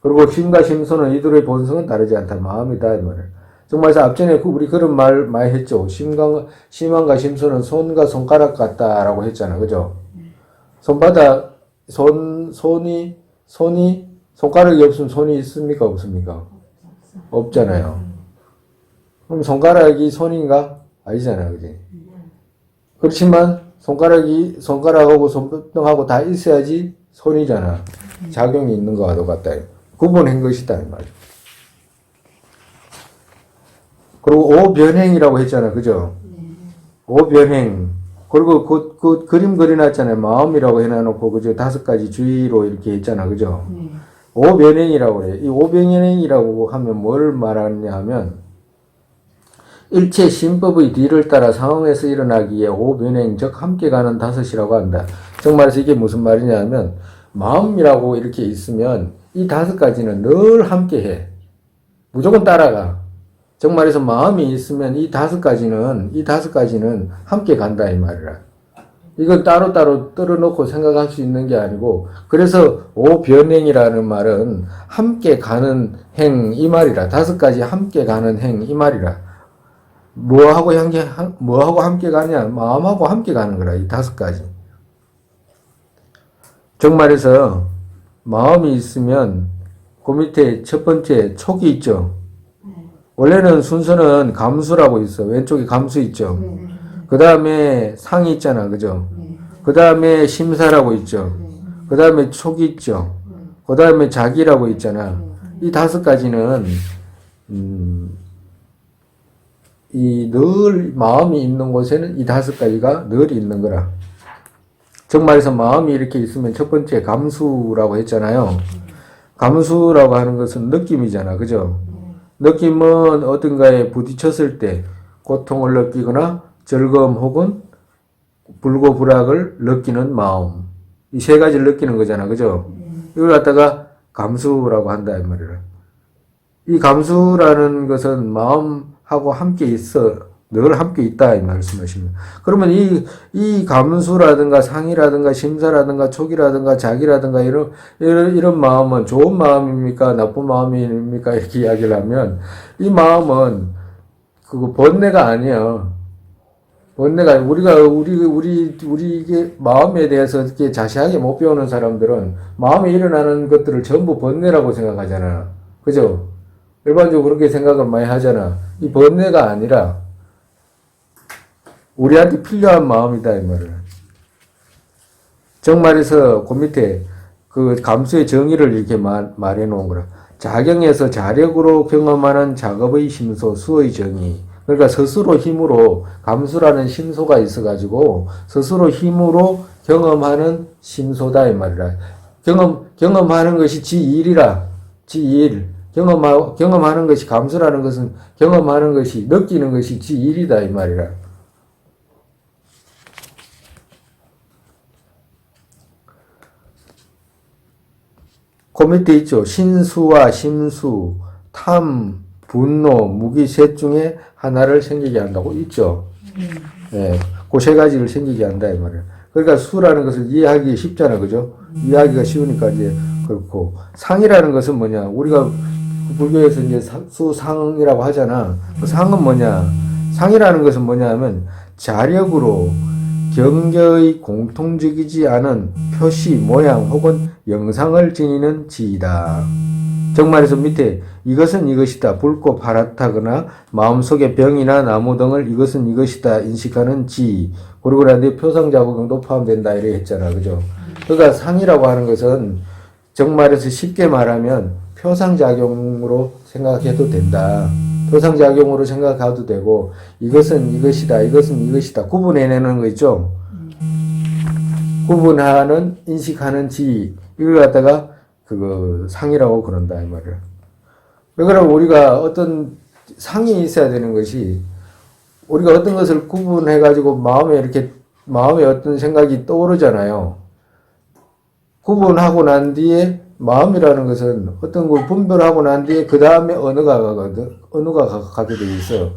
그리고 심과 심소는 이들의 본성은 다르지 않다. 마음이다 이 말을. 정말 앞전에 우리 그런 말 많이 했죠. 심왕과 심소는 손과 손가락 같다라고 했잖아, 그죠? 손가락이 없으면 손이 있습니까, 없습니까? 없잖아요. 그럼 손가락이 손인가? 아니잖아, 그지? 그렇지만 손가락하고 손등하고 다 있어야지 손이잖아. 작용이 있는 거와 똑같다. 구분한 것이다, 이 말이야. 그리고 오변행이라고 했잖아, 그죠? 오변행. 그리고 그 그림 그려놨잖아요. 마음이라고 해놔놓고, 그죠? 5가지 주의로 이렇게 했잖아. 그죠? 네. 오변행이라고 그래요. 이 오변행이라고 하면 뭘 말하느냐 하면, 일체 신법의 뒤를 따라 상황에서 일어나기에 오변행, 즉 함께 가는 5이라고 한다. 즉 말해서 이게 무슨 말이냐 하면, 마음이라고 이렇게 있으면 이 5가지는 늘 함께 해. 무조건 따라가. 즉 말해서 마음이 있으면 이 5가지는 함께 간다 이 말이라. 이건 따로따로 떨어놓고 생각할 수 있는 게 아니고, 그래서 오변행이라는 말은 함께 가는 행 이 말이라. 5가지 함께 가는 행 이 말이라. 뭐하고 함께 가냐? 마음하고 함께 가는 거라, 이 5가지. 즉 말해서 마음이 있으면 그 밑에 첫 번째 촉이 있죠. 원래는 순서는 감수라고 있어. 왼쪽에 감수 있죠. 그 다음에 상이 있잖아. 그죠? 그 다음에 심사라고 있죠. 그 다음에 촉이 있죠. 그 다음에 자기라고 있잖아. 이 5가지는 이 늘 마음이 있는 곳에는 이 5가지가 늘 있는 거라. 즉 말해서 마음이 이렇게 있으면 첫 번째 감수라고 했잖아요. 감수라고 하는 것은 느낌이잖아. 그죠? 느낌은 어딘가에 부딪혔을 때 고통을 느끼거나 즐거움 혹은 불고불락을 느끼는 마음. 이 3가지를 느끼는 거잖아. 그죠? 이걸 갖다가 감수라고 한다 이 말이라. 이 감수라는 것은 마음하고 함께 있어. 늘 함께 있다 이 말씀하십니다. 그러면 이 감수라든가 상이라든가 심사라든가 촉이라든가 자기라든가 이런 마음은 좋은 마음입니까? 나쁜 마음입니까? 이렇게 이야기를 하면 이 마음은 그거 번뇌가 아니야. 번뇌가 우리 이게 마음에 대해서 이렇게 자세하게 못 배우는 사람들은 마음에 일어나는 것들을 전부 번뇌라고 생각하잖아. 그죠? 일반적으로 그렇게 생각을 많이 하잖아. 이 번뇌가 아니라 우리한테 필요한 마음이다 이 말을. 즉 말해서 그 밑에 그 감수의 정의를 이렇게 말해 놓은 거라. 자경에서 자력으로 경험하는 작업의 심소, 수의 정의. 그러니까 스스로 힘으로 감수라는 심소가 있어가지고 스스로 힘으로 경험하는 심소다 이 말이라. 경험하는 것이 지일이라. 지일. 경험하는 것이 감수라는 것은 경험하는 것이 느끼는 것이 지일이다 이 말이라. 그 밑에 있죠. 신수와 심수, 탐, 분노, 무기 셋 중에 하나를 생기게 한다고 있죠. 예, 그 3가지를 생기게 한다 이 말이에요. 그러니까 수라는 것을 이해하기 쉽잖아, 그죠? 이해하기가 쉬우니까 이제 그렇고, 상이라는 것은 뭐냐? 우리가 불교에서 이제 수상이라고 하잖아. 그 상은 뭐냐? 상이라는 것은 뭐냐면 자력으로 경계의 공통적이지 않은 표시, 모양 혹은 영상을 지니는 지이다. 즉 말해서 밑에 이것은 이것이다. 붉고 파랗다거나 마음속의 병이나 나무 등을 이것은 이것이다 인식하는 지. 그리고 나는데 표상작용도 포함된다 이렇게 했잖아. 그죠? 그러니까 상이라고 하는 것은 즉 말해서 쉽게 말하면 표상작용으로 생각해도 된다. 표상작용으로 생각해도 되고, 이것은 이것이다, 이것은 이것이다. 구분해내는 거 있죠? 구분하는, 인식하는 지, 이걸 갖다가, 상이라고 그런다, 이 말이야. 그럼 우리가 어떤 상이 있어야 되는 것이, 우리가 어떤 것을 구분해가지고 마음에 어떤 생각이 떠오르잖아요. 구분하고 난 뒤에, 마음이라는 것은 어떤 걸 분별하고 난 뒤에 그 다음에 언어가 가게 돼 있어요.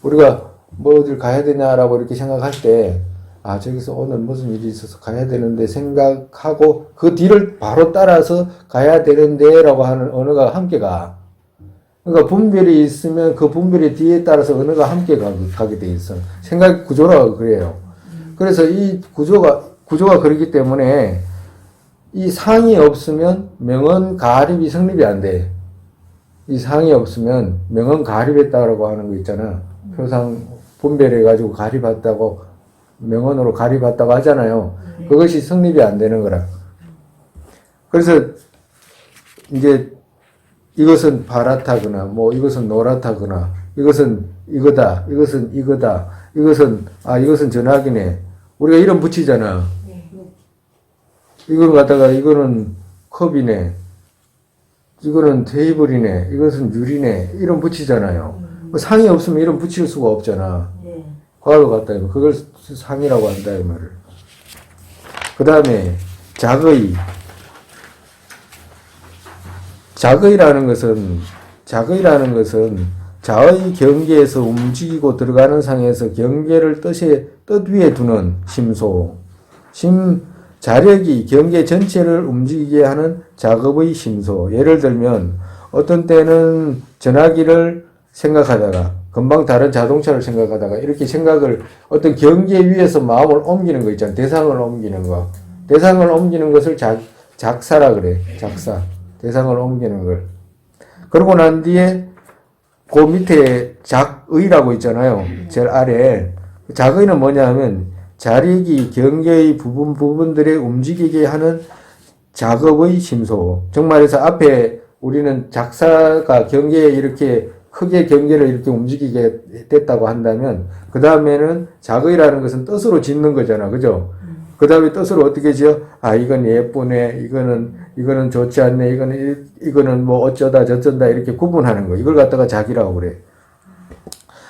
우리가 뭐 어딜 가야 되냐라고 이렇게 생각할 때, 아, 저기서 오늘 무슨 일이 있어서 가야 되는데 생각하고 그 뒤를 바로 따라서 가야 되는데 라고 하는 언어가 함께 가. 그러니까 분별이 있으면 그 분별의 뒤에 따라서 언어가 함께 가게 돼 있어. 생각 구조라고 그래요. 그래서 이 구조가 그렇기 때문에 이 상이 없으면 명언 가립이 성립이 안 돼. 이 상이 없으면 명언 가립했다라고 하는 거 있잖아. 표상 분별해가지고 가립했다고, 명언으로 가립했다고 하잖아요. 그것이 성립이 안 되는 거라. 그래서 이제 이것은 파랗다거나, 뭐 이것은 노랗다거나, 이것은 이거다, 이것은 전화기네. 우리가 이름 붙이잖아. 네. 이걸 갖다가 이거는 컵이네. 이거는 테이블이네. 이것은 유리네. 이름 붙이잖아요. 상이 없으면 이름 붙일 수가 없잖아. 네. 과거 같다. 그걸 상이라고 한다 이 말을. 그 다음에 작의. 작의라는 것은 자의 경계에서 움직이고 들어가는 상에서 경계를 뜻 위에 두는 심소. 자력이 경계 전체를 움직이게 하는 작업의 심소. 예를 들면 어떤 때는 전화기를 생각하다가 금방 다른 자동차를 생각하다가 이렇게 생각을 어떤 경계 위에서 마음을 옮기는 거 있잖아. 대상을 옮기는 거. 대상을 옮기는 것을 작사라 그래. 작사. 대상을 옮기는 걸. 그러고 난 뒤에 그 밑에 작의라고 있잖아요. 제일 아래. 작의는 뭐냐 하면 자력이 경계의 부분들에 움직이게 하는 작업의 심소. 정말해서 앞에 우리는 작사가 경계에 이렇게 크게 경계를 이렇게 움직이게 됐다고 한다면 그 다음에는 작의라는 것은 뜻으로 짓는 거잖아. 그죠? 그 다음에 뜻으로 어떻게 지어? 아, 이건 예쁘네. 이거는 좋지 않네. 이거는 뭐 어쩌다 저쩐다 이렇게 구분하는 거. 이걸 갖다가 작이라고 그래.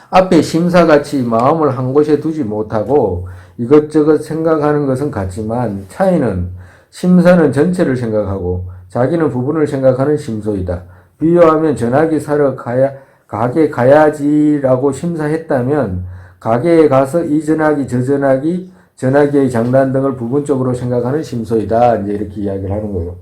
앞에 심사같이 마음을 한 곳에 두지 못하고 이것저것 생각하는 것은 같지만 차이는 심사는 전체를 생각하고 자기는 부분을 생각하는 심소이다. 비유하면 전화기 사러 가게 가야지라고 심사했다면 가게에 가서 이 전화기 저 전화기 전화기의 장단 등을 부분적으로 생각하는 심소이다. 이제 이렇게 이야기를 하는 거예요.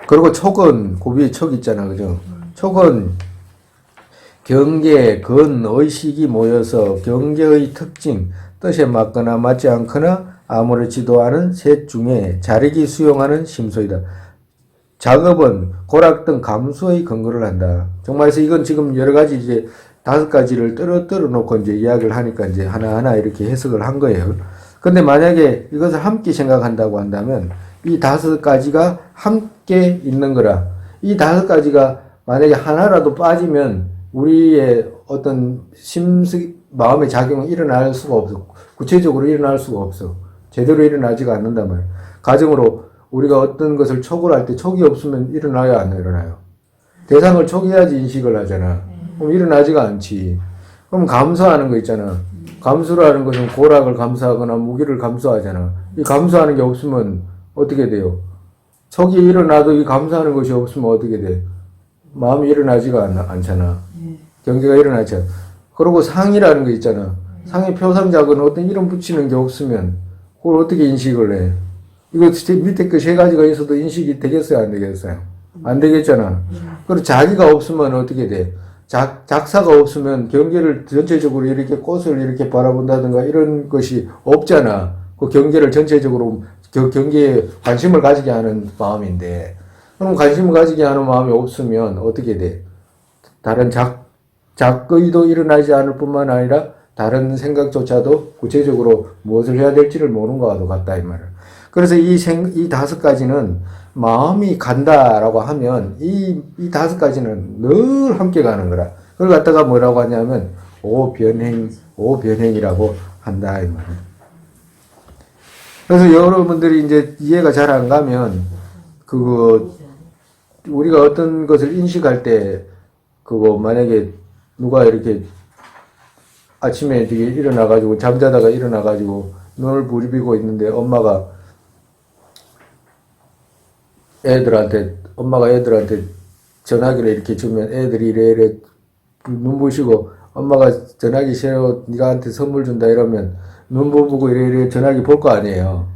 그리고 촉은 고비에 촉 있잖아. 그죠? 촉은 경계, 의식이 모여서 경계의 특징, 뜻에 맞거나 맞지 않거나 아무렇지도 않은 셋 중에 자력이 수용하는 심소이다. 작업은 고락 등 감수의 근거를 한다. 정말에서 이건 지금 여러 가지 이제 5가지를 떨어 놓고 이제 이야기를 하니까 이제 하나하나 이렇게 해석을 한 거예요. 근데 만약에 이것을 함께 생각한다고 한다면 이 5가지가 함께 있는 거라. 이 5가지가 만약에 하나라도 빠지면 우리의 어떤 마음의 작용은 일어날 수가 없어. 구체적으로 일어날 수가 없어. 제대로 일어나지가 않는단 말이야. 가정으로 우리가 어떤 것을 촉을 할 때 촉이 없으면 일어나요, 안 일어나요? 대상을 촉해야지 인식을 하잖아. 그럼 일어나지가 않지. 그럼 감수하는 거 있잖아. 감수라는 것은 고락을 감수하거나 무기를 감수하잖아. 이 감수하는 게 없으면 어떻게 돼요? 촉이 일어나도 이 감수하는 것이 없으면 어떻게 돼? 마음이 일어나지가 않잖아. 경계가 일어나지 않아. 그리고 상이라는 거 있잖아. 상의 표상작은 어떤 이름 붙이는 게 없으면 그걸 어떻게 인식을 해? 이거 밑에 그 3가지가 있어도 인식이 되겠어요? 안 되겠어요? 안 되겠잖아. 그리고 자기가 없으면 어떻게 돼? 작사가 없으면 경계를 전체적으로 이렇게 꽃을 이렇게 바라본다든가 이런 것이 없잖아. 그 경계를 전체적으로 경계에 관심을 가지게 하는 마음인데, 그럼 관심을 가지게 하는 마음이 없으면 어떻게 돼? 다른 작의도 일어나지 않을 뿐만 아니라 다른 생각조차도 구체적으로 무엇을 해야 될지를 모르는 것과도 같다 이 말을. 그래서 이 5가지는 마음이 간다라고 하면 이 5가지는 늘 함께 가는 거라. 그걸 갖다가 뭐라고 하냐면 오변행이라고 한다 이 말이에요. 그래서 여러분들이 이제 이해가 잘 안 가면 우리가 어떤 것을 인식할 때 만약에 누가 이렇게 아침에 되게 일어나가지고 잠자다가 일어나가지고 눈을 부비고 있는데 엄마가 애들한테 전화기를 이렇게 주면 애들이 이래 눈부시고 엄마가 전화기 새로 니가한테 선물 준다 이러면 눈 부부고 이래 전화기 볼 거 아니에요.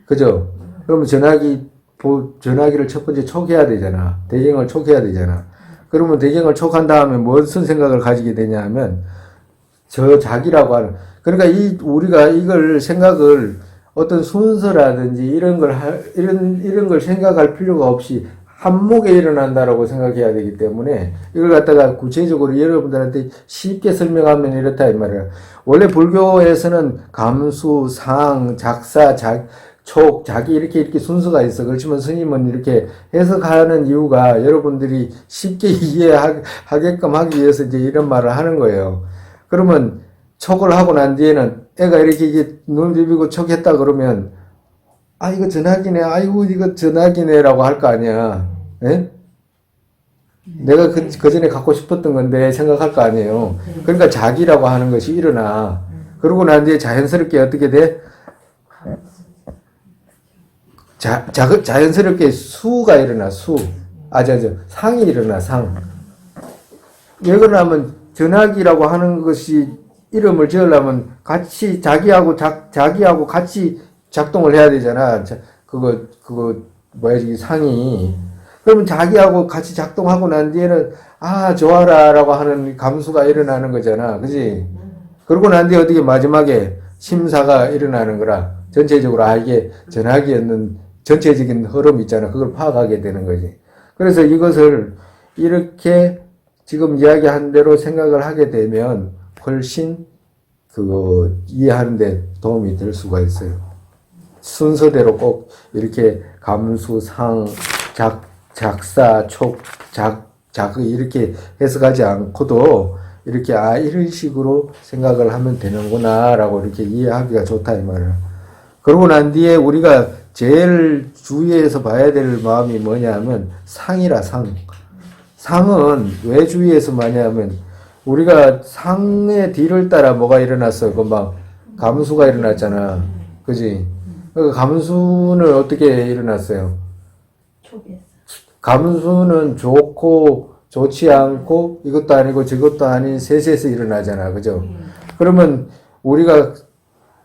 그죠? 그러면 전화기를 첫 번째 촉해야 되잖아. 대경을 촉해야 되잖아. 그러면 대경을 촉한 다음에 무슨 생각을 가지게 되냐 하면 저 자기라고 하는, 그러니까 우리가 이걸 생각을 어떤 순서라든지 이런 걸 생각할 필요가 없이 한목에 일어난다라고 생각해야 되기 때문에 이걸 갖다가 구체적으로 여러분들한테 쉽게 설명하면 이렇다 이 말이야. 원래 불교에서는 감수, 상, 작사, 촉, 자기 이렇게 순서가 있어. 그렇지만 스님은 이렇게 해석하는 이유가 여러분들이 쉽게 이해하게끔 하기 위해서 이제 이런 말을 하는 거예요. 그러면 촉을 하고 난 뒤에는 애가 이렇게 이게 눈을 비비고 촉했다 그러면 아, 이거 전화기네. 아이고, 이거 전화기네라고 할 거 아니야. 예? 내가 그 전에 갖고 싶었던 건데 생각할 거 아니에요. 그러니까 자기라고 하는 것이 일어나. 그러고 난 뒤에 자연스럽게 어떻게 돼? 자연스럽게 수가 일어나, 수. 상이 일어나, 상. 왜 그러냐면, 전화기라고 하는 것이 이름을 지으려면 같이, 자기하고 같이 작동을 해야 되잖아. 이 상이. 그러면 자기하고 같이 작동하고 난 뒤에는, 아, 좋아라, 라고 하는 감수가 일어나는 거잖아. 그지? 그러고 난 뒤에 어떻게 마지막에 심사가 일어나는 거라. 전체적으로, 아, 이게 전화기였는 전체적인 흐름 있잖아. 그걸 파악하게 되는 거지. 그래서 이것을 이렇게 지금 이야기한 대로 생각을 하게 되면 훨씬 이해하는데 도움이 될 수가 있어요. 순서대로 꼭 이렇게 감수, 상, 작사, 촉, 이렇게 해석하지 않고도 이렇게 이런 식으로 생각을 하면 되는구나 라고 이렇게 이해하기가 좋다 이 말이야. 그러고 난 뒤에 우리가 제일 주의해서 봐야 될 마음이 뭐냐면 상이라 상. 상은 왜 주의해서 많냐면 우리가 상의 뒤를 따라 뭐가 일어났어. 금방 감수가 일어났잖아. 그지? 그 감수는 어떻게 일어났어요? 감수는 좋고 좋지 않고 이것도 아니고 저것도 아닌 셋에서 일어나잖아. 그죠? 그러면 우리가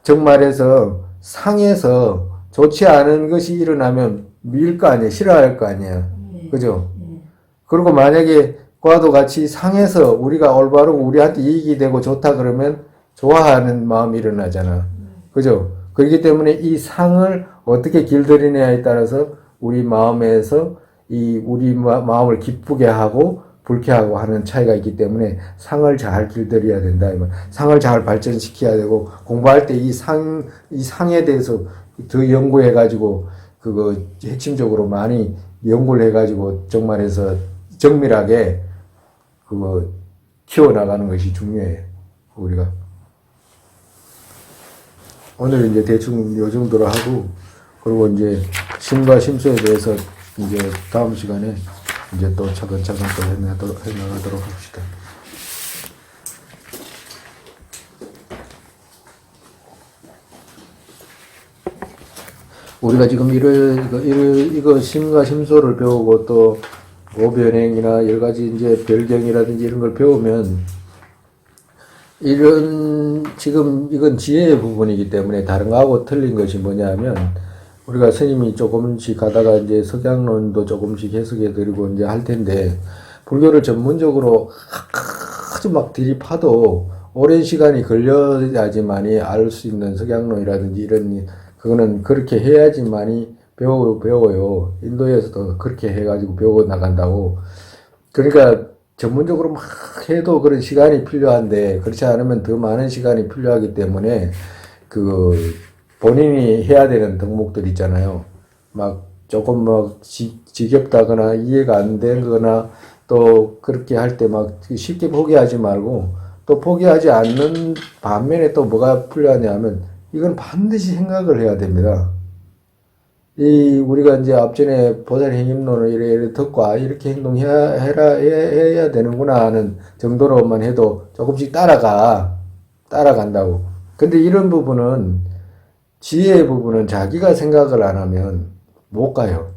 정말해서 상에서 좋지 않은 것이 일어나면 밀 거 아니야. 싫어할 거 아니야. 그죠? 그리고 만약에 과도 같이 상에서 우리가 올바르고 우리한테 이익이 되고 좋다 그러면 좋아하는 마음이 일어나잖아. 그죠? 그렇기 때문에 이 상을 어떻게 길들이냐에 따라서 우리 마음에서 우리 마음을 기쁘게 하고 불쾌하고 하는 차이가 있기 때문에 상을 잘 길들여야 된다. 상을 잘 발전시켜야 되고 공부할 때 이 상에 대해서 더 연구해가지고 그거 핵심적으로 많이 연구를 해가지고 정말해서 정밀하게 그거 키워나가는 것이 중요해. 우리가 오늘 이제 대충 요 정도로 하고 그리고 이제 심과 심소에 대해서 이제 다음 시간에 이제 또 차근차근 또 해나가도록 합시다. 우리가 지금 이거 심과 심소를 배우고 또 오변행이나 여러 가지 이제 별경이라든지 이런 걸 배우면 지금 이건 지혜의 부분이기 때문에 다른 거하고 틀린 것이 뭐냐면 우리가 스님이 조금씩 가다가 이제 석양론도 조금씩 해석해 드리고 이제 할 텐데 불교를 전문적으로 아주 막 들이파도 오랜 시간이 걸려야지만이 알 수 있는 석양론이라든지 이런 그거는 그렇게 해야지만이 배워요. 인도에서도 그렇게 해가지고 배워 나간다고. 그러니까 전문적으로 막 해도 그런 시간이 필요한데 그렇지 않으면 더 많은 시간이 필요하기 때문에 본인이 해야 되는 덕목들 있잖아요. 막 조금 막 지겹다거나 이해가 안 되거나 또 그렇게 할 때 막 쉽게 포기하지 말고 또 포기하지 않는 반면에 또 뭐가 필요하냐면 이건 반드시 생각을 해야 됩니다. 우리가 이제 앞전에 보살행임론을 이래 듣고 이렇게 해야 되는구나 하는 정도로만 해도 조금씩 따라간다고. 근데 이런 부분은 지혜의 부분은 자기가 생각을 안 하면 못 가요.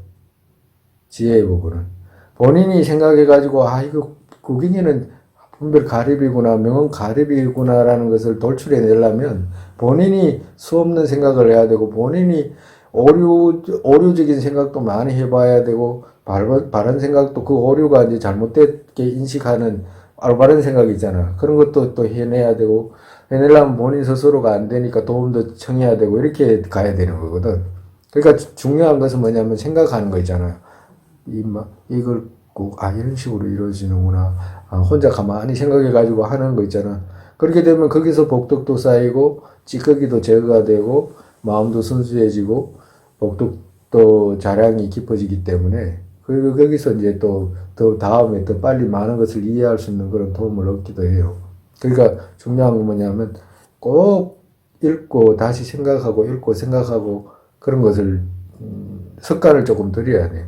지혜의 부분은 본인이 생각해가지고 이거 구경이는 분별 가립이구나 명언 가립이구나라는 것을 돌출해 내려면 본인이 수없는 생각을 해야 되고 본인이 오류적인 생각도 많이 해봐야 되고 바른 생각도 그 오류가 이제 잘못되게 인식하는 바른 생각이 있잖아. 그런 것도 또 해내야 되고 해내려면 본인 스스로가 안 되니까 도움도 청해야 되고 이렇게 가야 되는 거거든. 그러니까 중요한 것은 뭐냐면 생각하는 거 있잖아요. 이걸 꼭 이런 식으로 이루어지는구나. 혼자 가만히 생각해가지고 하는 거 있잖아. 그렇게 되면 거기서 복덕도 쌓이고 찌꺼기도 제거가 되고 마음도 순수해지고 복덕도 자량이 깊어지기 때문에 그리고 거기서 이제 또 더 다음에 더 빨리 많은 것을 이해할 수 있는 그런 도움을 얻기도 해요. 그러니까 중요한 건 뭐냐면 꼭 읽고 다시 생각하고 읽고 생각하고 그런 것을 습관을 조금 들여야 돼요.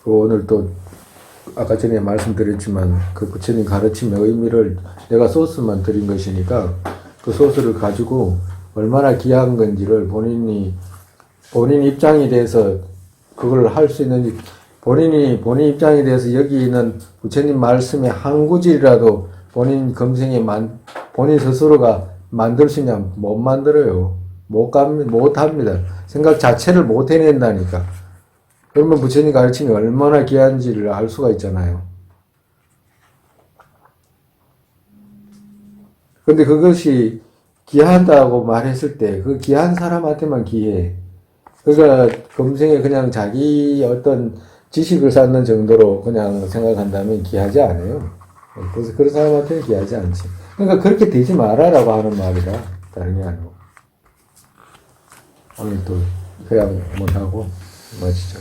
오늘 또 아까 전에 말씀드렸지만 그 부처님 가르침의 의미를 내가 소스만 드린 것이니까 그 소스를 가지고 얼마나 귀한 건지를 본인 입장에 대해서 그걸 할 수 있는지 본인 입장에 대해서 여기 있는 부처님 말씀의 한 구절이라도 본인 검생에 본인 스스로가 만들 수 있냐 못 만들어요. 못 합니다. 생각 자체를 못 해낸다니까. 그러면 부처님 가르침이 얼마나 귀한지를 알 수가 있잖아요. 근데 그것이 귀하다고 말했을 때 그 귀한 사람한테만 귀해. 그러니까 금생에 그냥 자기 어떤 지식을 쌓는 정도로 그냥 생각한다면 귀하지 않아요. 그래서 그런 사람한테는 귀하지 않지. 그러니까 그렇게 되지 말아라고 하는 말이라 다른 게 아니고. 오늘 또 그냥 못하고 마치죠.